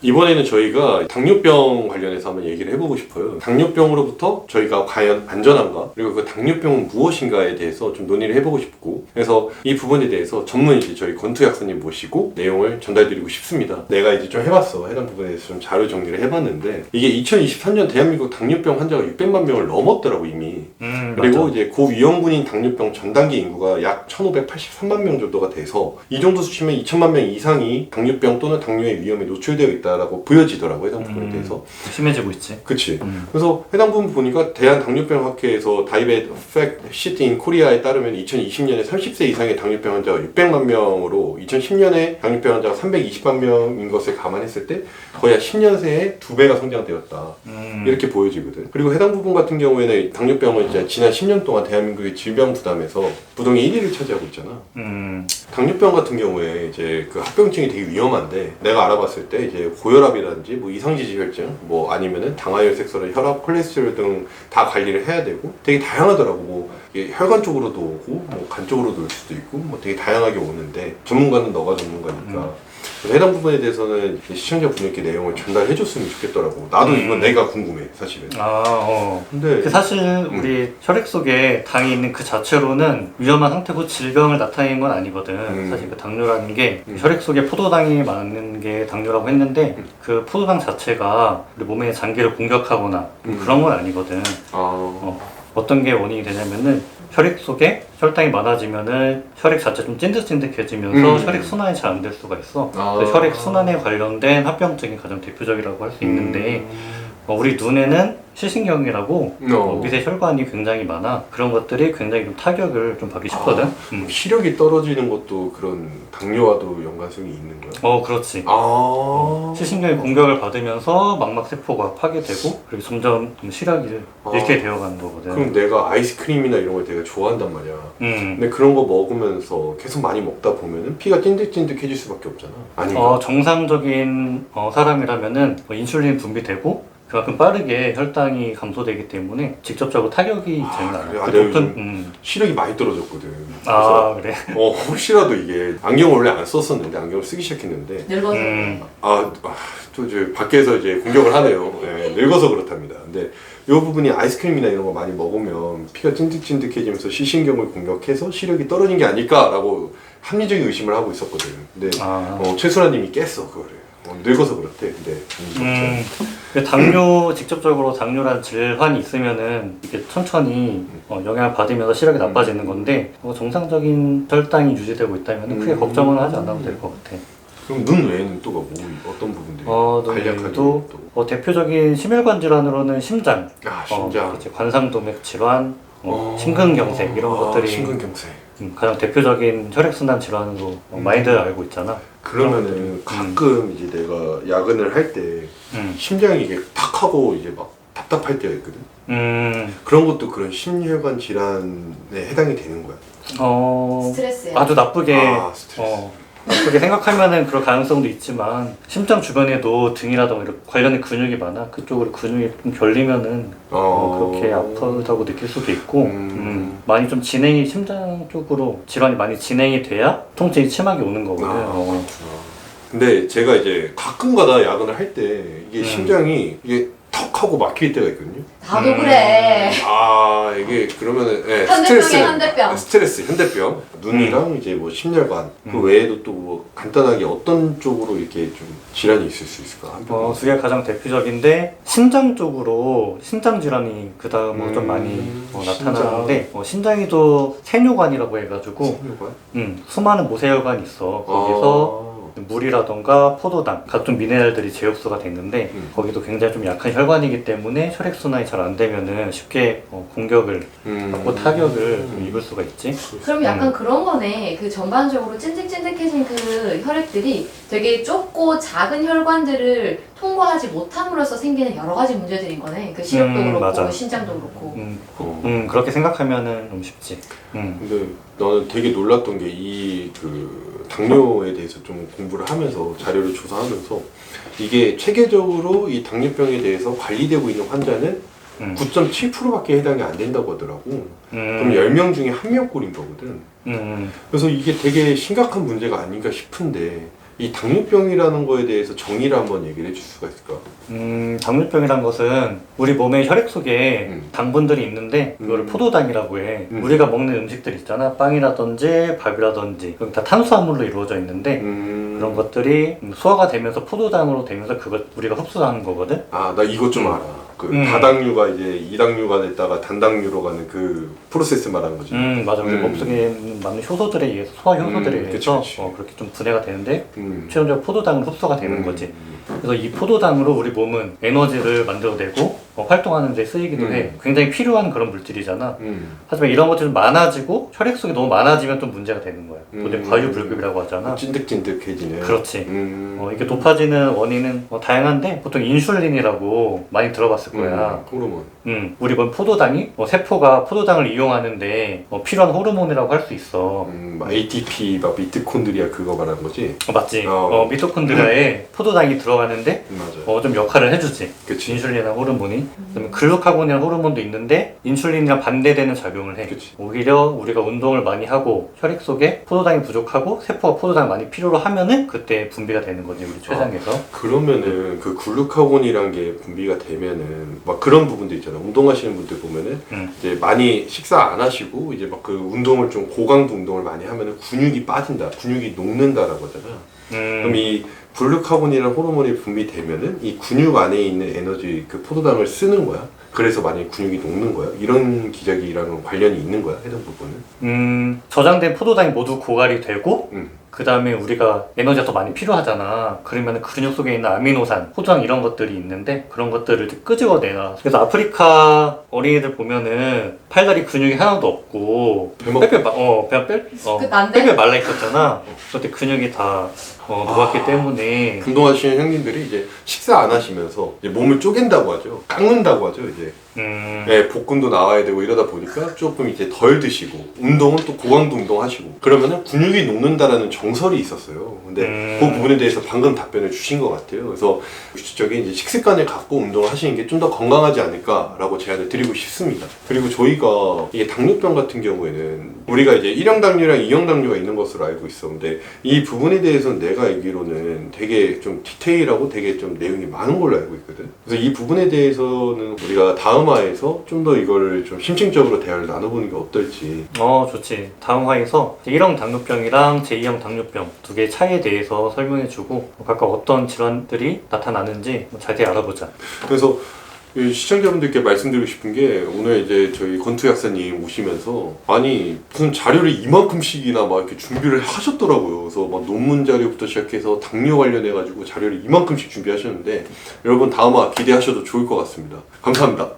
이번에는 저희가 당뇨병 관련해서 한번 얘기를 해보고 싶어요. 당뇨병으로부터 저희가 과연 안전한가? 그리고 그 당뇨병은 무엇인가에 대해서 좀 논의를 해보고 싶고, 그래서 이 부분에 대해서 전문 이제 저희 권투 약사님 모시고 내용을 전달드리고 싶습니다. 내가 이제 좀 해봤어. 해당 부분에 대해서 좀 자료 정리를 해봤는데, 이게 2023년 대한민국 당뇨병 환자가 600만 명을 넘었더라고 이미. 그리고 맞아. 이제 고위험군인 당뇨병 전 단계 인구가 약 1,583만 명 정도가 돼서 이 정도 수치면 2천만 명 이상이 당뇨병 또는 당뇨의 위험에 노출되어 있다라고 보여지더라고, 해당 부분에 대해서. 심해지고 있지. 그치. 그래서 해당 부분 보니까 대한당뇨병학회에서 다이벳 팩트 시트 인 코리아에 따르면 2020년에 30세 이상의 당뇨병 환자가 600만 명으로 2010년에 당뇨병 환자가 320만 명인 것을 감안했을 때 거의 한 10년 새에 2배가 성장되었다. 이렇게 보여지거든. 그리고 해당 부분 같은 경우에는 당뇨병은 이제 지난 10년 동안 대한민국의 질병 부담에서 부동의 1위를 차지하고 있잖아. 당뇨병 같은 경우에 이제 그 합병증이 되게 위험한데, 내가 알아봤을 때 이제 고혈압이라든지 뭐 이상지질혈증, 뭐 아니면은 당화혈색소나 혈압, 콜레스테롤 등 다 관리를 해야 되고 되게 다양하더라고. 뭐 이게 혈관 쪽으로도 오고 뭐 간 쪽으로도 올 수도 있고 뭐 되게 다양하게 오는데, 전문가는 너가 전문가니까 그래서 해당 부분에 대해서는 시청자분들께 내용을 전달해줬으면 좋겠더라고. 나도 이건 내가 궁금해 사실은. 근데 그 사실 우리 혈액 속에 당이 있는 그 자체로는 위험한 상태고 질병을 나타내는 건 아니거든. 사실 그 당뇨라는 게 혈액 속에 포도당이 많은 게 당뇨라고 했는데 그 포도당 자체가 우리 몸의 장기를 공격하거나 그런 건 아니거든. 어떤 게 원인이 되냐면은 혈액 속에 혈당이 많아지면은 혈액 자체 좀 찐득찐득해지면서 혈액 순환이 잘 안 될 수가 있어. 그래서 혈액 순환에 관련된 합병증이 가장 대표적이라고 할 수 있는데, 우리 눈에는 시신경이라고 밑에 혈관이 굉장히 많아. 그런 것들이 굉장히 좀 타격을 좀 받기 쉽거든. 시력이 떨어지는 것도 그런 당뇨와도 연관성이 있는 거야? 그렇지. 시신경이 공격을 받으면서 망막세포가 파괴되고, 그리고 점점 시력이 잃게 되어가는 거거든. 그럼 내가 아이스크림이나 이런 걸 되게 좋아한단 말이야. 근데 그런 거 먹으면서 계속 많이 먹다 보면은 피가 찐득찐득해질 수밖에 없잖아. 아닌가? 정상적인 사람이라면은 인슐린 분비되고 그만큼 빠르게 혈당이 감소되기 때문에 직접적으로 타격이 되는 않아. 그래. 내가 요즘 시력이 많이 떨어졌거든. 그래? 혹시라도 이게 안경을 원래 안 썼었는데 안경을 쓰기 시작했는데 늙어서 또 이제 밖에서 이제 공격을 하네요. 네, 늙어서 그렇답니다. 근데 이 부분이 아이스크림이나 이런 거 많이 먹으면 피가 찐득찐득해지면서 시신경을 공격해서 시력이 떨어진 게 아닐까라고 합리적인 의심을 하고 있었거든. 근데 최순아님이 깼어 그거를. 늙어서 그렇대. 근데 당뇨, 직접적으로 당뇨라는 질환이 있으면은 이게 천천히 영향을 받으면서 시력이 나빠지는 건데, 정상적인 혈당이 유지되고 있다면 크게 걱정은 하지 않아도 될 것 같아. 그럼 눈 외에는 또가 뭐 어떤 부분들이 간략하게 또 대표적인 심혈관 질환으로는 심장, 심장, 그치, 관상동맥 질환, 심근경색 이런 것들이 심근경색. 가장 대표적인 혈액순환 질환으로 많이들 알고 있잖아. 그러면은 가끔 이제 내가 야근을 할 때 심장이 이게 탁 하고 이제 막 답답할 때가 있거든. 그런 것도 그런 심혈관 질환에 해당이 되는 거야? 스트레스야. 아주 나쁘게 스트레스. 나쁘게 생각하면은 그럴 가능성도 있지만, 심장 주변에도 등이라던가 이런 관련된 근육이 많아. 그쪽으로 근육이 좀 결리면은 그렇게 아프다고 느낄 수도 있고, 많이 좀 심장 쪽으로 질환이 많이 진행이 돼야 통증이 심하게 오는 거거든. 근데 제가 이제 가끔가다 야근을 할 때 이게 심장이 이게 턱 하고 막힐 때가 있거든요. 나도 그래. 이게 그러면은 현대병. 스트레스, 현대병. 눈이랑 이제 뭐 심혈관. 그 외에도 또 뭐 간단하게 어떤 쪽으로 이렇게 좀 질환이 있을 수 있을까? 두 개가 가장 대표적인데, 심장 쪽으로 신장 질환이 그 다음으로 좀 많이 나타나는데, 신장이 또 세뇨관이라고 해가지고 수많은 모세혈관이 있어. 거기서 물이라던가 포도당, 각종 미네랄들이 재흡수가 됐는데 거기도 굉장히 좀 약한 혈관이기 때문에 혈액순환이 잘 안 되면은 쉽게 공격을 받고 타격을 좀 입을 수가 있지. 그럼 약간 그런 거네. 그 전반적으로 찐득찐득해진 그 혈액들이 되게 좁고 작은 혈관들을 통과하지 못함으로써 생기는 여러 가지 문제들인 거네. 그 시력도 그렇고 맞아. 신장도 그렇고. 그렇게 생각하면은 좀 쉽지. 근데 나는 되게 놀랐던 게 이 당뇨에 대해서 좀 공부를 하면서 자료를 조사하면서 이게 체계적으로 이 당뇨병에 대해서 관리되고 있는 환자는 9.7%밖에 해당이 안 된다고 하더라고. 그럼 10명 중에 1명 꼴인 거거든. 그래서 이게 되게 심각한 문제가 아닌가 싶은데 이 당뇨병이라는 거에 대해서 정의를 한번 얘기를 해줄 수가 있을까? 당뇨병이란 것은 우리 몸의 혈액 속에 당분들이 있는데 그거를 포도당이라고 해. 우리가 먹는 음식들 있잖아. 빵이라든지 밥이라든지 그럼 다 탄수화물로 이루어져 있는데 그런 것들이 소화가 되면서 포도당으로 되면서 그걸 우리가 흡수하는 거거든. 아, 나 이것 좀 알아. 그 다당류가 이제 이당류가 됐다가 단당류로 가는 그 프로세스 말하는 거지. 맞아. 우리 몸속에 있는 많은 효소들에 의해서 소화 효소들에 의해서 그치. 그렇게 좀 분해가 되는데 음. 최종적으로 포도당으로 흡수가 되는 거지. 그래서 이 포도당으로 우리 몸은 에너지를 만들어내고 활동하는 데 쓰이기도 해. 굉장히 필요한 그런 물질이잖아. 하지만 이런 것들이 많아지고 혈액 속에 너무 많아지면 좀 문제가 되는 거야. 보통 과유불급이라고 하잖아. 찐득찐득해지네. 그렇지. 이게 높아지는 원인은 다양한데 보통 인슐린이라고 많이 들어봤을 거야. 호르몬. 우리 몸 포도당이 세포가 포도당을 이용하는데 필요한 호르몬이라고 할 수 있어. ATP, 막 미토콘드리아 그거 말하는 거지? 맞지. 미토콘드리아에 포도당이 들어가는데 맞아. 좀 역할을 해주지. 그치. 인슐린이라는 호르몬이. 그다음에 글루카곤이라는 호르몬도 있는데 인슐린이랑 반대되는 작용을 해. 그치. 오히려 우리가 운동을 많이 하고 혈액 속에 포도당이 부족하고 세포가 포도당을 많이 필요로 하면은 그때 분비가 되는 거지 우리 췌장에서. 그러면은 그 글루카곤이란 게 분비가 되면은 막 그런 부분도 있잖아. 운동하시는 분들 보면은 이제 많이 식사 안 하시고 이제 막 그 운동을 좀 고강도 운동을 많이 하면은 근육이 빠진다, 근육이 녹는다라고 하잖아. 그럼 이 글루카곤이라는 호르몬이 분비되면은 이 근육 안에 있는 에너지 그 포도당을 쓰는 거야. 그래서 많이 근육이 녹는 거야. 이런 기저귀랑 관련이 있는 거야. 해당 부분은. 저장된 포도당이 모두 고갈이 되고 그 다음에 우리가 에너지가 더 많이 필요하잖아. 그러면 근육 속에 있는 아미노산, 포도당 이런 것들이 있는데 그런 것들을 끄집어내놔. 그래서 아프리카 어린이들 보면은 팔다리 근육이 하나도 없고 뺄뺄 말라 있었잖아. 그때 근육이 다 녹았기 때문에. 운동하시는 형님들이 이제 식사 안 하시면서 이제 몸을 쪼갠다고 하죠. 깎는다고 하죠. 이제 네, 복근도 나와야 되고 이러다 보니까 조금 이제 덜 드시고 운동은 또 고강도 운동하시고 그러면은 근육이 녹는다라는 정설이 있었어요. 근데 그 부분에 대해서 방금 답변을 주신 것 같아요. 그래서 규칙적인 이제 식습관을 갖고 운동을 하시는 게 좀 더 건강하지 않을까라고 제안을 드리고 싶습니다. 그리고 저희가 이게 당뇨병 같은 경우에는 우리가 이제 1형 당뇨랑 2형 당뇨가 있는 것으로 알고 있었는데 이 부분에 대해서는 내가 알기로는 되게 좀 디테일하고 되게 좀 내용이 많은 걸로 알고 있거든. 그래서 이 부분에 대해서는 우리가 다음 화에서 좀 더 이거를 좀 심층적으로 대화를 나눠보는 게 어떨지. 좋지. 다음 화에서 1형 당뇨병이랑 제2형 당뇨병 두 개의 차이에 대해서 설명해주고 각각 어떤 질환들이 나타나는지 자세히 알아보자. 그래서 시청자분들께 말씀드리고 싶은 게 오늘 이제 저희 권투 약사님 오시면서 아니 무슨 자료를 이만큼씩이나 막 이렇게 준비를 하셨더라고요. 그래서 막 논문 자료부터 시작해서 당뇨 관련해 가지고 자료를 이만큼씩 준비하셨는데 여러분 다음화 기대하셔도 좋을 것 같습니다. 감사합니다.